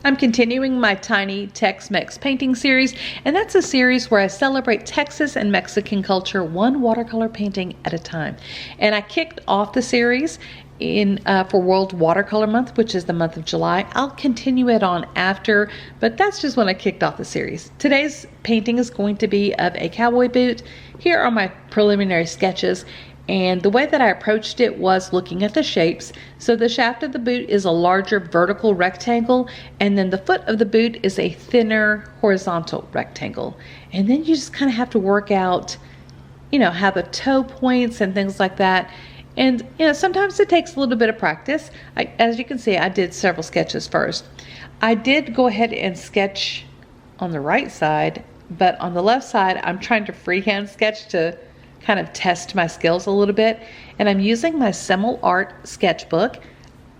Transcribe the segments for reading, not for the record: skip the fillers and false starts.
I'm continuing my tiny Tex-Mex painting series, and that's a series where I celebrate Texas and Mexican culture one watercolor painting at a time. And I kicked off the series for World Watercolor Month, which is the month of July. I'll continue it on after, but that's just when I kicked off the series. Today's painting is going to be of a cowboy boot. Here are my preliminary sketches. And the way that I approached it was looking at the shapes. So the shaft of the boot is a larger vertical rectangle, and then the foot of the boot is a thinner horizontal rectangle. And then you just kind of have to work out, how the toe points and things like that. And, sometimes it takes a little bit of practice. As you can see, I did several sketches first. I did go ahead and sketch on the right side, but on the left side, I'm trying to freehand sketch to kind of test my skills a little bit. And I'm using my Semel Art sketchbook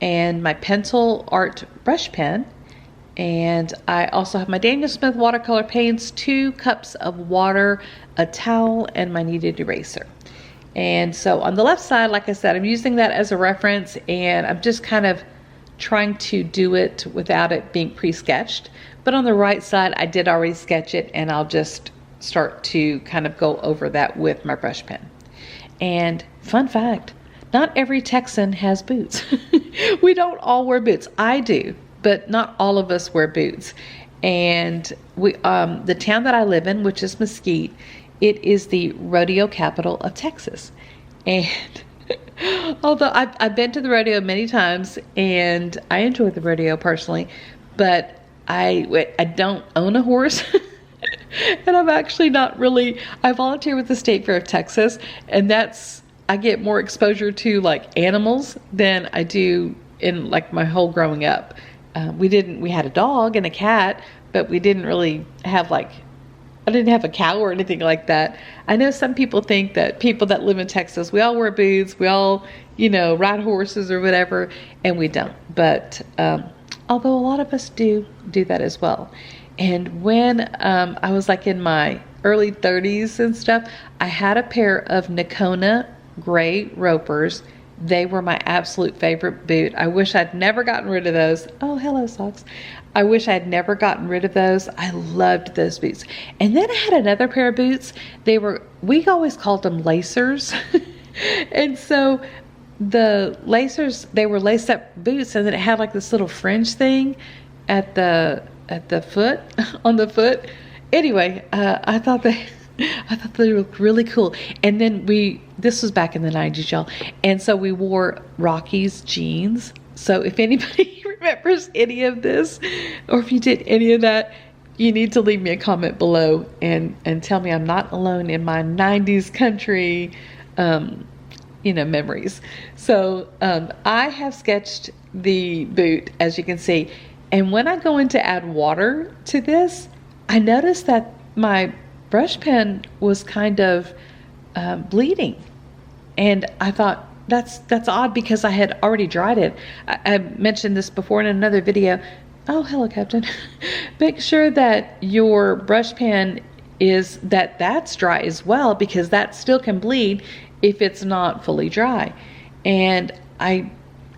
and my pencil art brush pen. And I also have my Daniel Smith watercolor paints, 2 cups of water, a towel, and my kneaded eraser. And so on the left side, like I said, I'm using that as a reference, and I'm just kind of trying to do it without it being pre-sketched. But on the right side, I did already sketch it, and I'll just start to kind of go over that with my brush pen. And fun fact, not every Texan has boots. We don't all wear boots. I do, but not all of us wear boots. And the town that I live in, which is Mesquite, it is the rodeo capital of Texas. And although I've been to the rodeo many times and I enjoy the rodeo personally, but I don't own a horse. And I'm actually not really, I volunteer with the State Fair of Texas, and I get more exposure to like animals than I do in like my whole growing up. We had a dog and a cat, but we didn't really have I didn't have a cow or anything like that. I know some people think that people that live in Texas, we all wear boots, we all, ride horses or whatever, and we don't. But although a lot of us do that as well. And when I was in my early 30s and stuff, I had a pair of Nakona gray ropers. They were my absolute favorite boot. I wish I'd never gotten rid of those. Oh, hello, socks. I wish I'd never gotten rid of those. I loved those boots. And then I had another pair of boots. We always called them lacers. And so the lacers, they were lace up boots, and then it had this little fringe thing at the foot, on the foot. Anyway, I thought they looked really cool. And then this was back in the 90s, y'all. And so we wore Rocky's jeans. So if anybody remembers any of this, or if you did any of that, you need to leave me a comment below and tell me I'm not alone in my 90s country, memories. So I have sketched the boot, as you can see. And when I go in to add water to this, I noticed that my brush pen was kind of bleeding. And I thought, that's odd, because I had already dried it. I mentioned this before in another video. Oh, hello, Captain. Make sure that your brush pen that's dry as well, because that still can bleed if it's not fully dry. And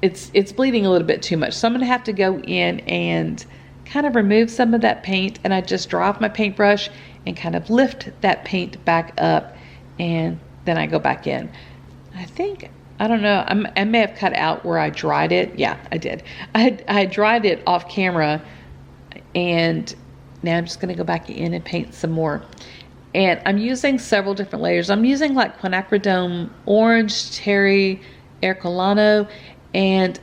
it's bleeding a little bit too much. So I'm going to have to go in and kind of remove some of that paint, and I just draw off my paintbrush and kind of lift that paint back up, and then I go back in. I don't know, I may have cut out where I dried it. Yeah, I did. I dried it off camera, and now I'm just going to go back in and paint some more. And I'm using several different layers. I'm using quinacridone orange, terry, ercolano. And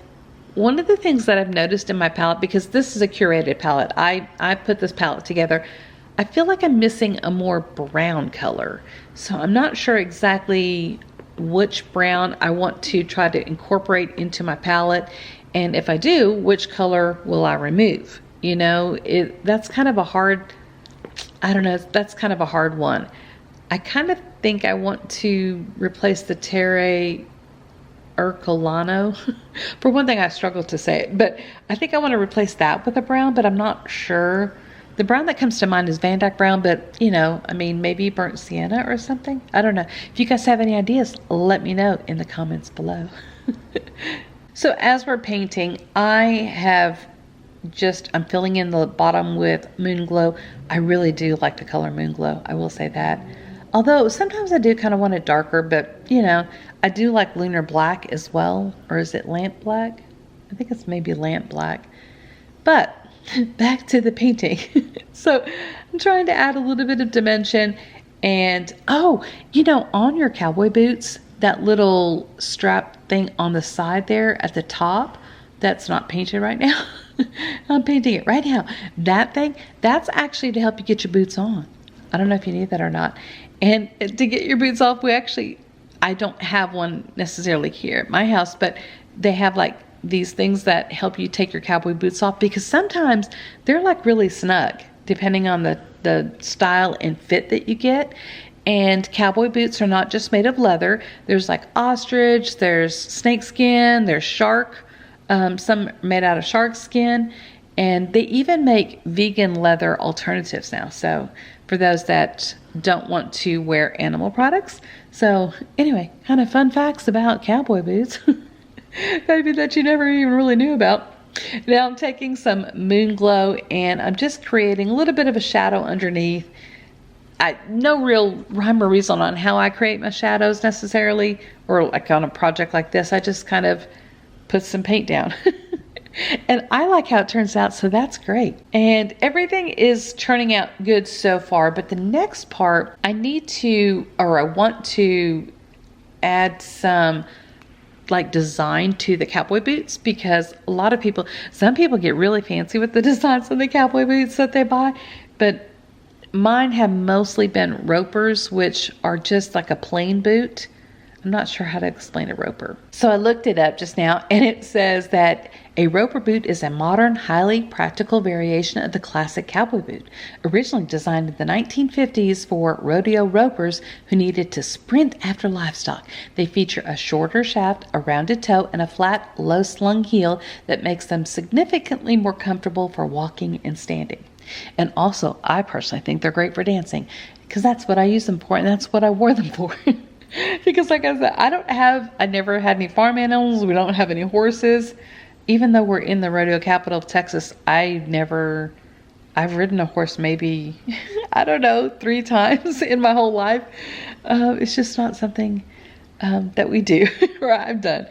one of the things that I've noticed in my palette, because this is a curated palette, I put this palette together, I feel like I'm missing a more brown color. So I'm not sure exactly which brown I want to try to incorporate into my palette. And if I do, which color will I remove? That's kind of a hard, that's kind of a hard one. I kind of think I want to replace the terry ercolano. For one thing, I struggle to say it, but I think I want to replace that with a brown, but I'm not sure. The brown that comes to mind is Van Dyke brown, but maybe burnt sienna or something. I don't know. If you guys have any ideas, let me know in the comments below. So as we're painting, I have I'm filling in the bottom with Moon Glow. I really do like the color Moon Glow, I will say that. Although sometimes I do kind of want it darker, but you know, I do like Lunar Black as well. Or is it Lamp Black? I think it's maybe Lamp Black. But back to the painting. So I'm trying to add a little bit of dimension. And oh, you know, on your cowboy boots, that little strap thing on the side there at the top, that's not painted right now. I'm painting it right now. That thing, that's actually to help you get your boots on. I don't know if you knew that or not. And to get your boots off, I don't have one necessarily here at my house, but they have like these things that help you take your cowboy boots off, because sometimes they're like really snug depending on the style and fit that you get. And cowboy boots are not just made of leather. There's like ostrich, there's snake skin, there's shark, some made out of shark skin, and they even make vegan leather alternatives now. So for those that don't want to wear animal products. So anyway, kind of fun facts about cowboy boots. Maybe that you never even really knew about. Now I'm taking some Moon Glow and I'm just creating a little bit of a shadow underneath. No real rhyme or reason on how I create my shadows necessarily, or like on a project like this. I just kind of put some paint down. And I like how it turns out, so that's great. And everything is turning out good so far, but the next part I want to add some like design to the cowboy boots, because some people get really fancy with the designs of the cowboy boots that they buy, but mine have mostly been ropers, which are just like a plain boot. I'm not sure how to explain a roper. So I looked it up just now, and it says that a roper boot is a modern, highly practical variation of the classic cowboy boot. Originally designed in the 1950s for rodeo ropers who needed to sprint after livestock. They feature a shorter shaft, a rounded toe, and a flat, low-slung heel that makes them significantly more comfortable for walking and standing. And also, I personally think they're great for dancing, because that's what I use them for, and that's what I wore them for. Because like I said, I never had any farm animals. We don't have any horses. Even though we're in the rodeo capital of Texas, I've ridden a horse maybe, I don't know, 3 times in my whole life. It's just not something that we do or I've done.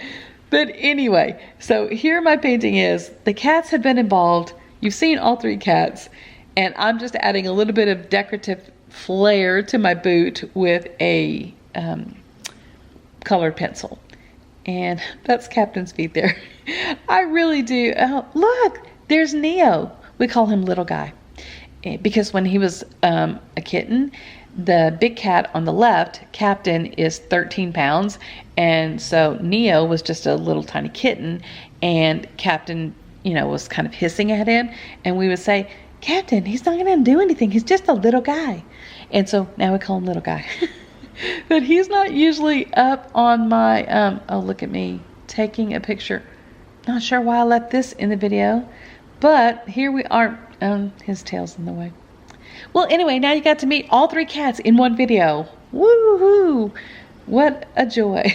But anyway, so here my painting is. The cats have been involved. You've seen all 3 cats. And I'm just adding a little bit of decorative flair to my boot with a colored pencil. And that's Captain's feet there. I really do. Oh, look, there's Neo. We call him Little Guy. Because when he was a kitten, the big cat on the left, Captain, is 13 pounds. And so Neo was just a little tiny kitten. And Captain, was kind of hissing at him. And we would say, Captain, he's not going to do anything. He's just a little guy. And so now we call him Little Guy. But he's not usually up on my, oh, look at me taking a picture. Not sure why I left this in the video, but here we are. His tail's in the way. Well, anyway, now you got to meet all 3 cats in one video. Woohoo! What a joy.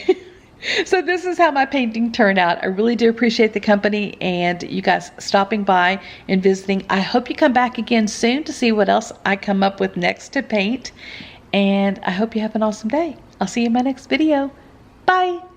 So this is how my painting turned out. I really do appreciate the company and you guys stopping by and visiting. I hope you come back again soon to see what else I come up with next to paint. And I hope you have an awesome day. I'll see you in my next video. Bye.